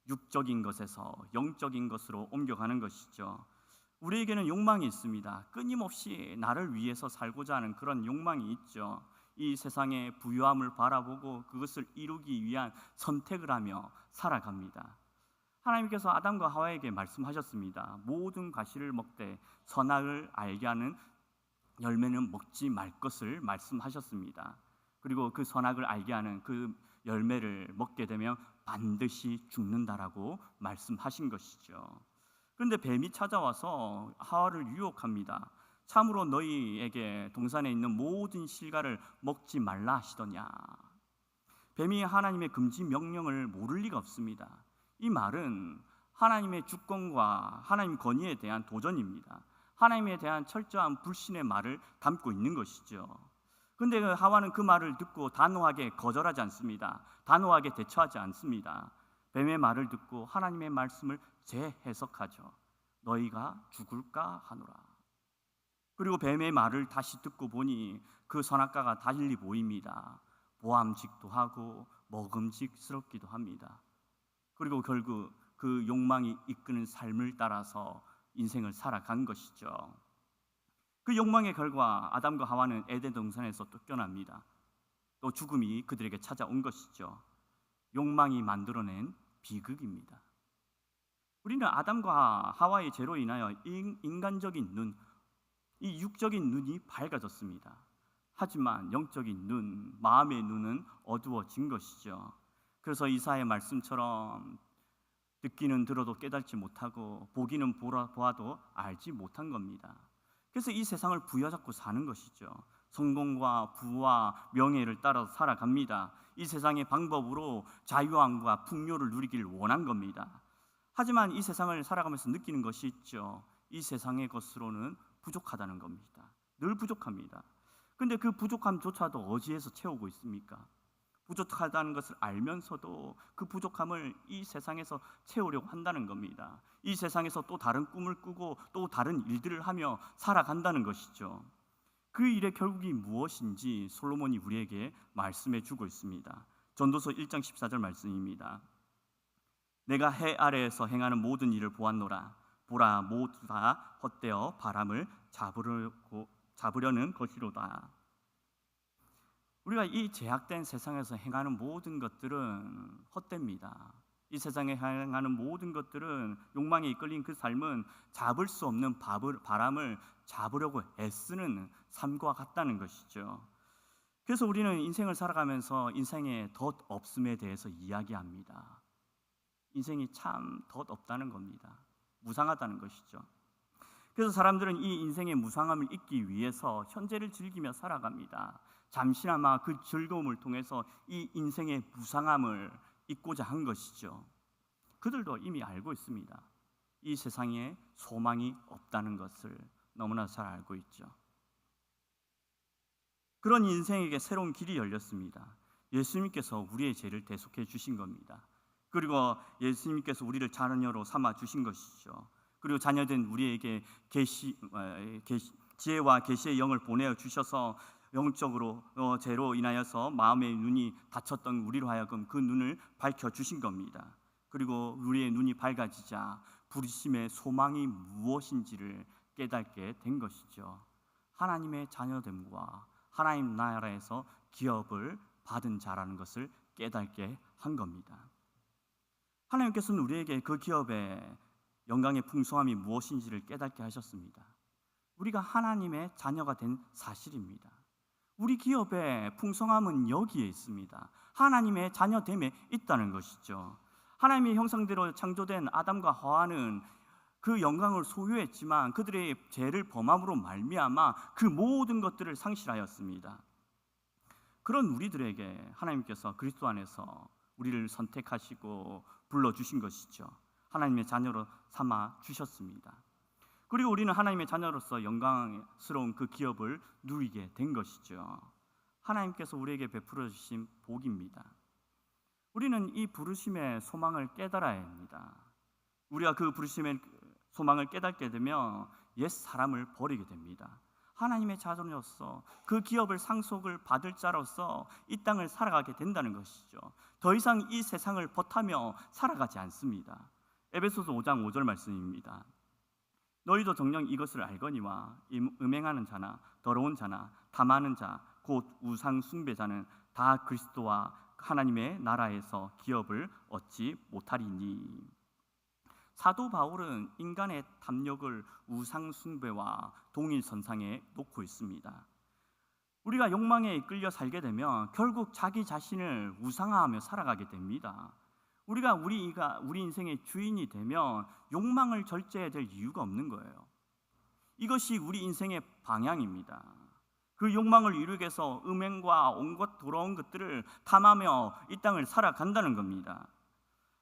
육적인 것에서 영적인 것으로 옮겨가는 것이죠. 우리에게는 욕망이 있습니다. 끊임없이 나를 위해서 살고자 하는 그런 욕망이 있죠. 이 세상의 부유함을 바라보고 그것을 이루기 위한 선택을 하며 살아갑니다. 하나님께서 아담과 하와에게 말씀하셨습니다. 모든 과실을 먹되 선악을 알게 하는 열매는 먹지 말 것을 말씀하셨습니다. 그리고 그 선악을 알게 하는 그 열매를 먹게 되면 반드시 죽는다라고 말씀하신 것이죠. 그런데 뱀이 찾아와서 하와를 유혹합니다. 참으로 너희에게 동산에 있는 모든 실과를 먹지 말라 하시더냐. 뱀이 하나님의 금지 명령을 모를 리가 없습니다. 이 말은 하나님의 주권과 하나님 권위에 대한 도전입니다. 하나님에 대한 철저한 불신의 말을 담고 있는 것이죠. 그런데 하와는 그 말을 듣고 단호하게 거절하지 않습니다. 단호하게 대처하지 않습니다. 뱀의 말을 듣고 하나님의 말씀을 재해석하죠. 너희가 죽을까 하노라. 그리고 뱀의 말을 다시 듣고 보니 그 선악과가 달리 보입니다. 보암직도 하고 먹음직스럽기도 합니다. 그리고 결국 그 욕망이 이끄는 삶을 따라서 인생을 살아간 것이죠. 그 욕망의 결과 아담과 하와는 에덴 동산에서 쫓겨납니다. 또 죽음이 그들에게 찾아온 것이죠. 욕망이 만들어낸 비극입니다. 우리는 아담과 하와의 죄로 인하여 인간적인 눈, 이 육적인 눈이 밝아졌습니다. 하지만 영적인 눈, 마음의 눈은 어두워진 것이죠. 그래서 이사야의 말씀처럼 듣기는 들어도 깨닫지 못하고 보기는 보아도 알지 못한 겁니다. 그래서 이 세상을 부여잡고 사는 것이죠. 성공과 부와 명예를 따라서 살아갑니다. 이 세상의 방법으로 자유함과 풍요를 누리길 원한 겁니다. 하지만 이 세상을 살아가면서 느끼는 것이 있죠. 이 세상의 것으로는 부족하다는 겁니다. 늘 부족합니다. 근데 그 부족함조차도 어디에서 채우고 있습니까? 부족하다는 것을 알면서도 그 부족함을 이 세상에서 채우려고 한다는 겁니다. 이 세상에서 또 다른 꿈을 꾸고 또 다른 일들을 하며 살아간다는 것이죠. 그 일의 결국이 무엇인지 솔로몬이 우리에게 말씀해 주고 있습니다. 전도서 1장 14절 말씀입니다. 내가 해 아래에서 행하는 모든 일을 보았노라. 보라, 모두 다 헛되어 바람을 잡으려는 것이로다. 우리가 이 제약된 세상에서 행하는 모든 것들은 헛됩니다. 이 세상에 행하는 모든 것들은 욕망에 이끌린 그 삶은 잡을 수 없는 바람을 잡으려고 애쓰는 삶과 같다는 것이죠. 그래서 우리는 인생을 살아가면서 인생의 덧없음에 대해서 이야기합니다. 인생이 참 덧없다는 겁니다. 무상하다는 것이죠. 그래서 사람들은 이 인생의 무상함을 잊기 위해서 현재를 즐기며 살아갑니다. 잠시나마 그 즐거움을 통해서 이 인생의 무상함을 잊고자 한 것이죠. 그들도 이미 알고 있습니다. 이 세상에 소망이 없다는 것을 너무나 잘 알고 있죠. 그런 인생에게 새로운 길이 열렸습니다. 예수님께서 우리의 죄를 대속해 주신 겁니다. 그리고 예수님께서 우리를 자녀로 삼아 주신 것이죠. 그리고 자녀된 우리에게 지혜와 계시의 영을 보내어 주셔서 영적으로 죄로 인하여서 마음의 눈이 닫혔던 우리로 하여금 그 눈을 밝혀 주신 겁니다. 그리고 우리의 눈이 밝아지자 부르심의 소망이 무엇인지를 깨닫게 된 것이죠. 하나님의 자녀됨과 하나님 나라에서 기업을 받은 자라는 것을 깨닫게 한 겁니다. 하나님께서는 우리에게 그 기업의 영광의 풍성함이 무엇인지를 깨닫게 하셨습니다. 우리가 하나님의 자녀가 된 사실입니다. 우리 기업의 풍성함은 여기에 있습니다. 하나님의 자녀됨에 있다는 것이죠. 하나님의 형상대로 창조된 아담과 하와는 그 영광을 소유했지만 그들의 죄를 범함으로 말미암아 그 모든 것들을 상실하였습니다. 그런 우리들에게 하나님께서 그리스도 안에서 우리를 선택하시고 불러주신 것이죠. 하나님의 자녀로 삼아 주셨습니다. 그리고 우리는 하나님의 자녀로서 영광스러운 그 기업을 누리게 된 것이죠. 하나님께서 우리에게 베풀어 주신 복입니다. 우리는 이 부르심의 소망을 깨달아야 합니다. 우리가 그 부르심의 소망을 깨닫게 되면 옛 사람을 버리게 됩니다. 하나님의 자녀로서 그 기업을 상속을 받을 자로서 이 땅을 살아가게 된다는 것이죠. 더 이상 이 세상을 벗하며 살아가지 않습니다. 에베소서 5장 5절 말씀입니다. 너희도 정녕 이것을 알거니와 음행하는 자나 더러운 자나 탐하는 자 곧 우상 숭배자는 다 그리스도와 하나님의 나라에서 기업을 얻지 못하리니. 사도 바울은 인간의 탐욕을 우상 숭배와 동일선상에 놓고 있습니다. 우리가 욕망에 이끌려 살게 되면 결국 자기 자신을 우상화하며 살아가게 됩니다. 우리 인생의 주인이 되면 욕망을 절제해야 될 이유가 없는 거예요. 이것이 우리 인생의 방향입니다. 그 욕망을 이루기 위해서 음행과 온갖 더러운 것들을 탐하며 이 땅을 살아간다는 겁니다.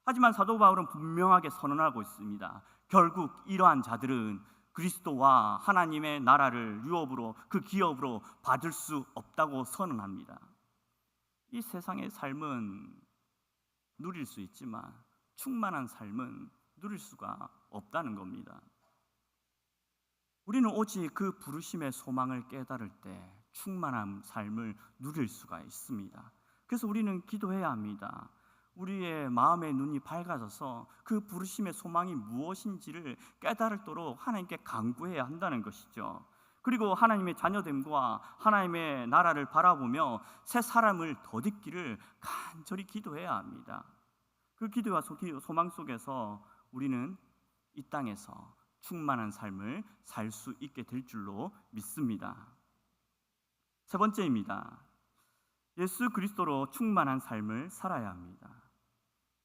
하지만 사도 바울은 분명하게 선언하고 있습니다. 결국 이러한 자들은 그리스도와 하나님의 나라를 유업으로 그 기업으로 받을 수 없다고 선언합니다. 이 세상의 삶은 누릴 수 있지만 충만한 삶은 누릴 수가 없다는 겁니다. 우리는 오직 그 부르심의 소망을 깨달을 때 충만한 삶을 누릴 수가 있습니다. 그래서 우리는 기도해야 합니다. 우리의 마음의 눈이 밝아져서 그 부르심의 소망이 무엇인지를 깨달도록 하나님께 간구해야 한다는 것이죠. 그리고 하나님의 자녀됨과 하나님의 나라를 바라보며 새 사람을 덧입기를 간절히 기도해야 합니다. 그 기도와 소망 속에서 우리는 이 땅에서 충만한 삶을 살 수 있게 될 줄로 믿습니다. 세 번째입니다. 예수 그리스도로 충만한 삶을 살아야 합니다.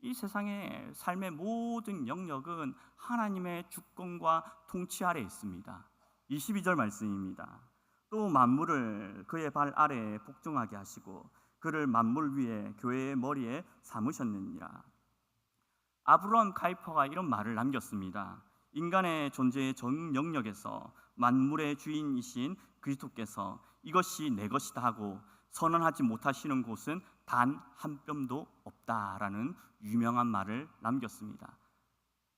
이 세상의 삶의 모든 영역은 하나님의 주권과 통치 아래에 있습니다. 22절 말씀입니다. 또 만물을 그의 발 아래에 복종하게 하시고 그를 만물 위에 교회의 머리에 삼으셨느니라. 아브라함 카이퍼가 이런 말을 남겼습니다. 인간의 존재의 전 영역에서 만물의 주인이신 그리스도께서 이것이 내 것이다 하고 선언하지 못하시는 곳은 단 한 뼘도 없다라는 유명한 말을 남겼습니다.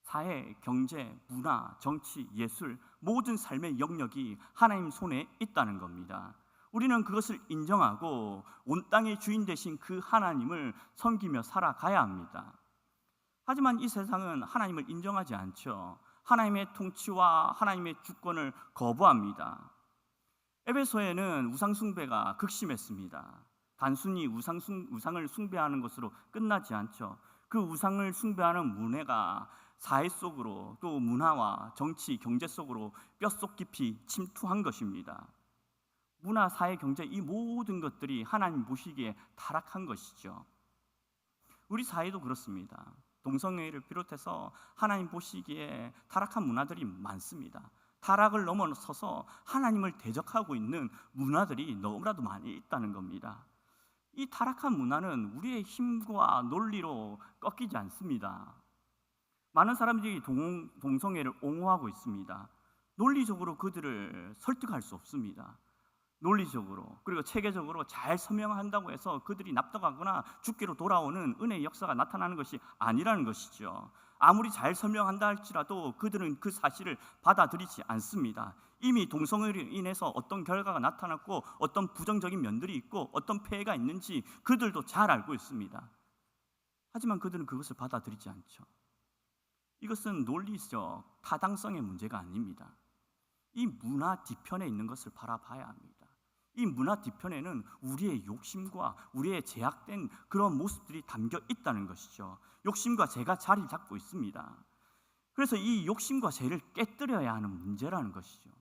사회, 경제, 문화, 정치, 예술 모든 삶의 영역이 하나님 손에 있다는 겁니다. 우리는 그것을 인정하고 온 땅의 주인 되신 그 하나님을 섬기며 살아가야 합니다. 하지만 이 세상은 하나님을 인정하지 않죠. 하나님의 통치와 하나님의 주권을 거부합니다. 에베소에는 우상 숭배가 극심했습니다. 단순히 우상을 숭배하는 것으로 끝나지 않죠. 그 우상을 숭배하는 문화가 사회 속으로 또 문화와 정치, 경제 속으로 뼛속 깊이 침투한 것입니다. 문화, 사회, 경제 이 모든 것들이 하나님 보시기에 타락한 것이죠. 우리 사회도 그렇습니다. 동성애를 비롯해서 하나님 보시기에 타락한 문화들이 많습니다. 타락을 넘어서서 하나님을 대적하고 있는 문화들이 너무나도 많이 있다는 겁니다. 이 타락한 문화는 우리의 힘과 논리로 꺾이지 않습니다. 많은 사람들이 동성애를 옹호하고 있습니다. 논리적으로 그들을 설득할 수 없습니다. 논리적으로 그리고 체계적으로 잘 설명한다고 해서 그들이 납득하거나 죽기로 돌아오는 은혜의 역사가 나타나는 것이 아니라는 것이죠. 아무리 잘 설명한다 할지라도 그들은 그 사실을 받아들이지 않습니다. 이미 동성애로 인해서 어떤 결과가 나타났고 어떤 부정적인 면들이 있고 어떤 폐해가 있는지 그들도 잘 알고 있습니다. 하지만 그들은 그것을 받아들이지 않죠. 이것은 논리적 타당성의 문제가 아닙니다. 이 문화 뒤편에 있는 것을 바라봐야 합니다. 이 문화 뒤편에는 우리의 욕심과 우리의 제약된 그런 모습들이 담겨 있다는 것이죠. 욕심과 죄가 자리 잡고 있습니다. 그래서 이 욕심과 죄를 깨뜨려야 하는 문제라는 것이죠.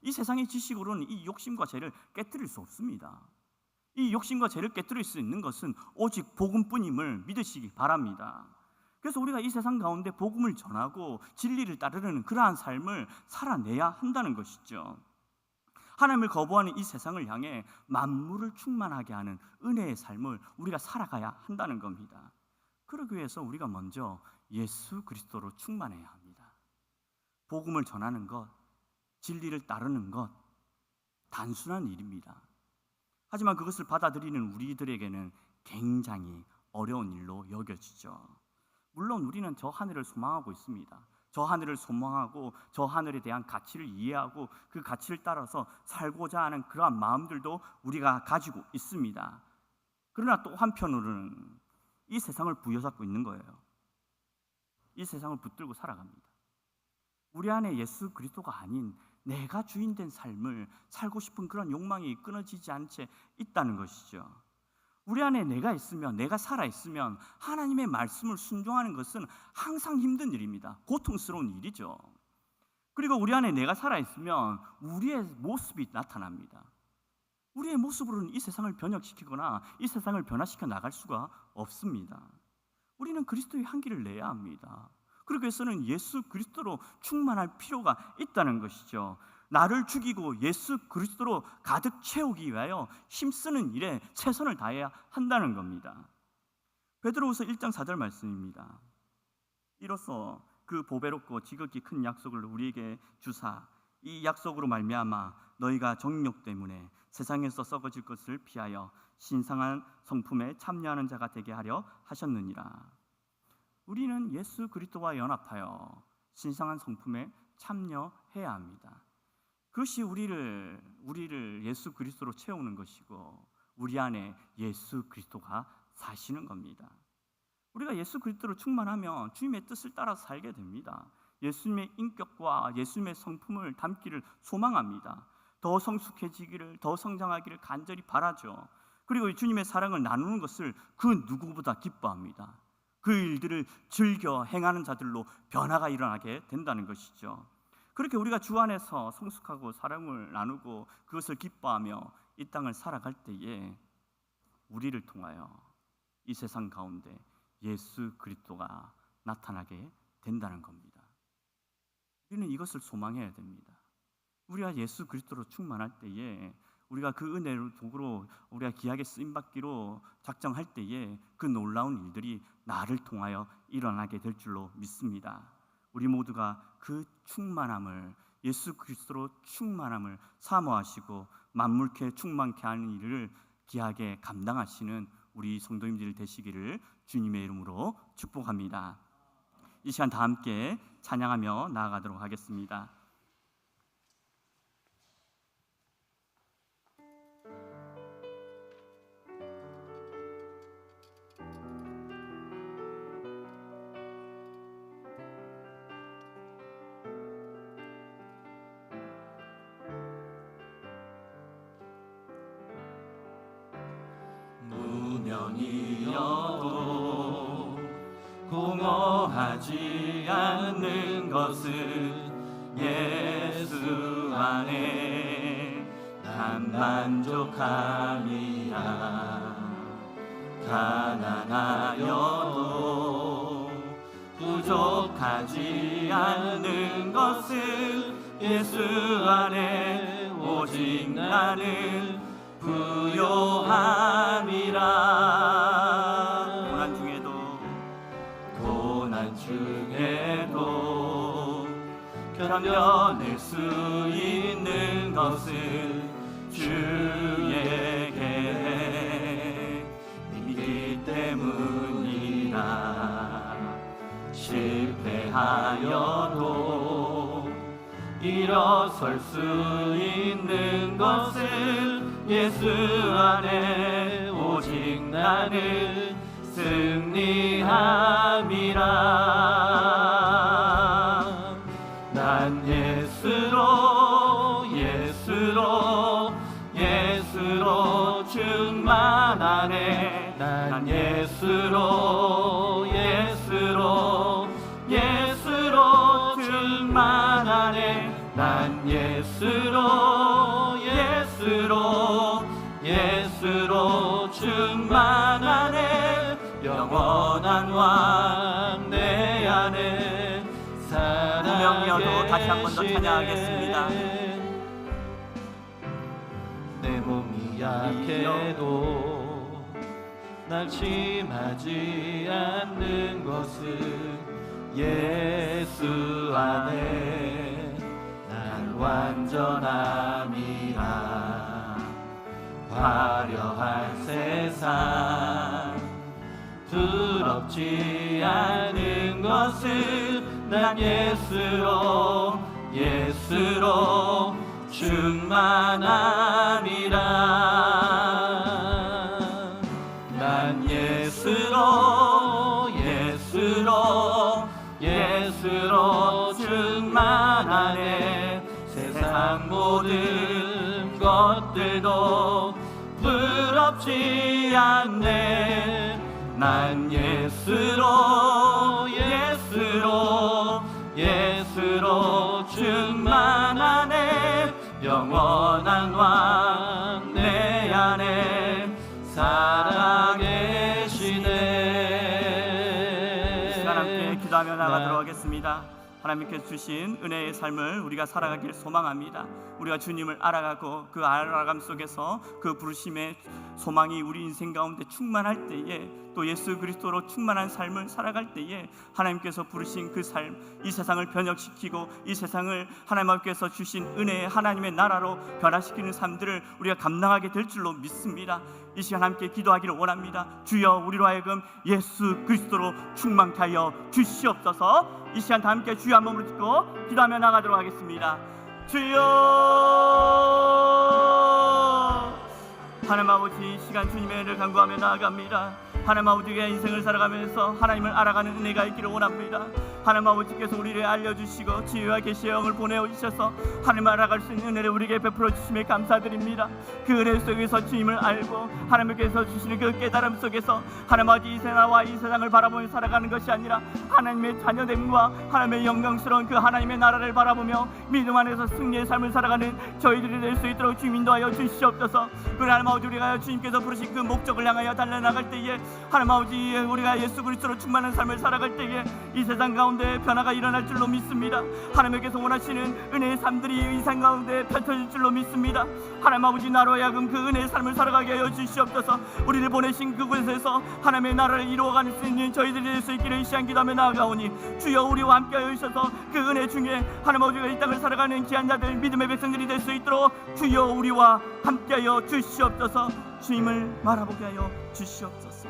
이 세상의 지식으로는 이 욕심과 죄를 깨뜨릴 수 없습니다. 이 욕심과 죄를 깨뜨릴 수 있는 것은 오직 복음뿐임을 믿으시기 바랍니다. 그래서 우리가 이 세상 가운데 복음을 전하고 진리를 따르는 그러한 삶을 살아내야 한다는 것이죠. 하나님을 거부하는 이 세상을 향해 만물을 충만하게 하는 은혜의 삶을 우리가 살아가야 한다는 겁니다. 그러기 위해서 우리가 먼저 예수 그리스도로 충만해야 합니다. 복음을 전하는 것, 진리를 따르는 것 단순한 일입니다. 하지만 그것을 받아들이는 우리들에게는 굉장히 어려운 일로 여겨지죠. 물론 우리는 저 하늘을 소망하고 있습니다. 저 하늘을 소망하고 저 하늘에 대한 가치를 이해하고 그 가치를 따라서 살고자 하는 그러한 마음들도 우리가 가지고 있습니다. 그러나 또 한편으로는 이 세상을 부여잡고 있는 거예요. 이 세상을 붙들고 살아갑니다. 우리 안에 예수 그리스도가 아닌 내가 주인 된 삶을 살고 싶은 그런 욕망이 끊어지지 않은 채 있다는 것이죠. 우리 안에 내가 있으면, 내가 살아있으면 하나님의 말씀을 순종하는 것은 항상 힘든 일입니다. 고통스러운 일이죠. 그리고 우리 안에 내가 살아있으면 우리의 모습이 나타납니다. 우리의 모습으로는 이 세상을 변혁시키거나 이 세상을 변화시켜 나갈 수가 없습니다. 우리는 그리스도의 향기를 내야 합니다. 그러기 위해서는 예수 그리스도로 충만할 필요가 있다는 것이죠. 나를 죽이고 예수 그리스도로 가득 채우기 위하여 힘쓰는 일에 최선을 다해야 한다는 겁니다. 베드로후서 1장 4절 말씀입니다. 이로써 그 보배롭고 지극히 큰 약속을 우리에게 주사 이 약속으로 말미암아 너희가 정욕 때문에 세상에서 썩어질 것을 피하여 신성한 성품에 참여하는 자가 되게 하려 하셨느니라. 우리는 예수 그리스도와 연합하여 신성한 성품에 참여해야 합니다. 그것이 우리를 예수 그리스도로 채우는 것이고 우리 안에 예수 그리스도가 사시는 겁니다. 우리가 예수 그리스도로 충만하면 주님의 뜻을 따라서 살게 됩니다. 예수님의 인격과 예수님의 성품을 담기를 소망합니다. 더 성숙해지기를, 더 성장하기를 간절히 바라죠. 그리고 주님의 사랑을 나누는 것을 그 누구보다 기뻐합니다. 그 일들을 즐겨 행하는 자들로 변화가 일어나게 된다는 것이죠. 그렇게 우리가 주 안에서 성숙하고 사랑을 나누고 그것을 기뻐하며 이 땅을 살아갈 때에 우리를 통하여 이 세상 가운데 예수 그리스도가 나타나게 된다는 겁니다. 우리는 이것을 소망해야 됩니다. 우리가 예수 그리스도로 충만할 때에, 우리가 그 은혜를 도구로 우리가 귀하게 쓰임받기로 작정할 때에 그 놀라운 일들이 나를 통하여 일어나게 될 줄로 믿습니다. 우리 모두가 그 충만함을, 예수 그리스도로 충만함을 사모하시고 만물케 충만케 하는 일을 귀하게 감당하시는 우리 성도님들 되시기를 주님의 이름으로 축복합니다. 이 시간 다 함께 찬양하며 나아가도록 하겠습니다. 무명이어도 공허하지 않는 것은 예수 안에 난 만족함이라. 가난하여도 부족하지 않는 것은 예수 안에 오직 나는 부요함이라. 고난 중에도 견뎌낼 수 있는 것은 주의 계획 믿기 때문이라. 실패하여도 일어설 수 있는 것은 예수 안에 오직 나는 승리함이라. 난 예수로 충만하네. 난 예수로 충만하네. 난 예수로 충만하네. 영원한 왕 내 안에 무명이어도 다시 한 번 더 찬양하겠습니다. 내 몸이 약해도 낙심하지 않는 것은 예수 안에 난 완전함이라. 화려한 세상 두렵지 않은 것은 난 예수로 충만함이라. 난 예수로 충만하네. 세상 모든 것들도 부럽지 않네. 난 예수로 충만하네. 영원한 왕 내 안에 살아계시네. 이 시간 함께 기도하며 나가도록 하겠습니다. 하나님께서 주신 은혜의 삶을 우리가 살아가길 소망합니다. 우리가 주님을 알아가고 그 알아감 속에서 그 부르심의 소망이 우리 인생 가운데 충만할 때에, 또 예수 그리스도로 충만한 삶을 살아갈 때에 하나님께서 부르신 그 삶, 이 세상을 변혁시키고 이 세상을 하나님께서 주신 은혜의 하나님의 나라로 변화시키는 삶들을 우리가 감당하게 될 줄로 믿습니다. 이 시간 함께 기도하기를 원합니다. 주여, 우리로 하여금 예수 그리스도로 충만케 하여 주시옵소서. 이 시간 다 함께 주여 한 몸으로 듣고 기도하며 나가도록 하겠습니다. 주여, 하나님 아버지, 이 시간 주님의 은혜를 간구하며 나아갑니다. 하나님 아버지가 인생을 살아가면서 하나님을 알아가는 은혜가 있기를 원합니다. 하나님 아버지께서 우리를 알려주시고 지혜와 계시의 영을 보내오셔서 하나님을 알아갈 수 있는 은혜를 우리에게 베풀어 주심에 감사드립니다. 그 은혜 속에서 주님을 알고 하나님께서 주시는 그 깨달음 속에서 하나님 아버지 이 세상과 이 세상을 바라보며 살아가는 것이 아니라 하나님의 자녀됨과 하나님의 영광스러운 그 하나님의 나라를 바라보며 믿음 안에서 승리의 삶을 살아가는 저희들이 될 수 있도록 주님 인도하여 주시옵소서. 그리고 하나님 아버지 우리가 주님께서 부르신 그 목적을 향하여 달려나갈 때에 하나님 아버지 우리가 예수 그리스도로 충만한 삶을 살아갈 때에 이 세상 가운데 변화가 일어날 줄로 믿습니다. 하나님께서 원하시는 은혜의 삶들이 이 세상 가운데 펼쳐질 줄로 믿습니다. 하나님 아버지 나로 하여금 그 은혜의 삶을 살아가게 하여 주시옵소서. 우리를 보내신 그곳에서 하나님의 나라를 이루어갈 수 있는 저희들이 될 수 있기를 이 시간 기도하며 나아가오니 주여 우리와 함께 하여 주셔서 그 은혜 중에 하나님 아버지가 이 땅을 살아가는 귀한 자들 믿음의 백성들이 될 수 있도록 주여 우리와 함께 하여 주시옵소서. 주님을 바라보게 하여 주시옵소서.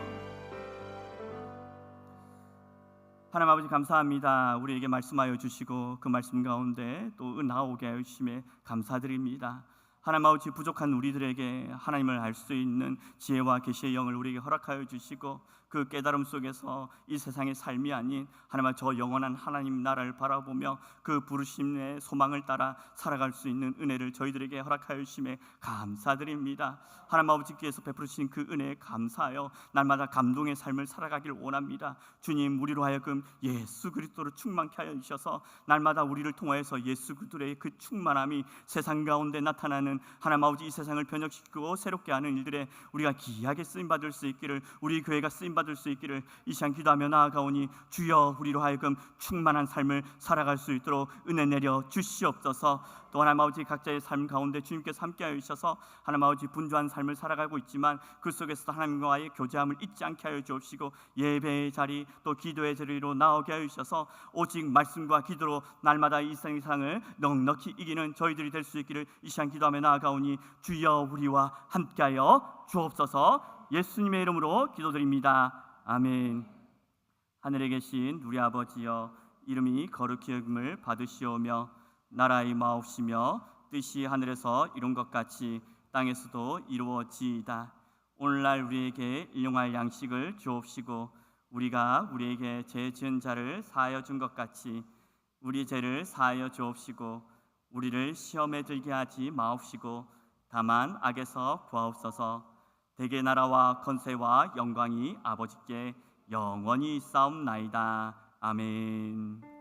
하나님 아버지 감사합니다. 우리에게 말씀하여 주시고 그 말씀 가운데 또 나오게 하여 주심에 감사드립니다. 하나님 아버지 부족한 우리들에게 하나님을 알 수 있는 지혜와 계시의 영을 우리에게 허락하여 주시고 그 깨달음 속에서 이 세상의 삶이 아닌 하나님 저 영원한 하나님 나라를 바라보며 그 부르심의 소망을 따라 살아갈 수 있는 은혜를 저희들에게 허락하여 주심에 감사드립니다. 하나님 아버지께서 베푸신 그 은혜에 감사하여 날마다 감동의 삶을 살아가길 원합니다. 주님 우리로 하여금 예수 그리스도로 충만케 하여 주셔서 날마다 우리를 통하여서 예수 그리스도의 그 충만함이 세상 가운데 나타나는 하나님 아버지 이 세상을 변혁시키고 새롭게 하는 일들에 우리가 귀하게 쓰임받을 수 있기를 우리 교회가 쓰임받을 수 있기를 이 시간 기도하며 나아가오니 주여 우리로 하여금 충만한 삶을 살아갈 수 있도록 은혜 내려 주시옵소서. 또 하나님 아버지 각자의 삶 가운데 주님께서 함께하여 주셔서 하나님 아버지 분주한 삶을 살아가고 있지만 그 속에서 하나님과의 교제함을 잊지 않게 하여 주옵시고 예배의 자리 또 기도의 자리로 나오게 하여 주셔서 오직 말씀과 기도로 날마다 이 세상을 넉넉히 이기는 저희들이 될 수 있기를 이 시간 기도하며 나아가오니 주여 우리와 함께하여 주옵소서. 예수님의 이름으로 기도드립니다. 아멘. 하늘에 계신 우리 아버지여 이름이 거룩히 여김을 받으시오며 나라의 마옵시며 뜻이 하늘에서 이룬 것 같이 땅에서도 이루어지이다. 오늘날 우리에게 일용할 양식을 주옵시고 우리가 우리에게 죄 지은 자를 사하여 준 것 같이 우리 죄를 사하여 주옵시고 우리를 시험에 들게 하지 마옵시고 다만 악에서 구하옵소서. 대개 나라와 권세와 영광이 아버지께 영원히 있사옵나이다. 아멘.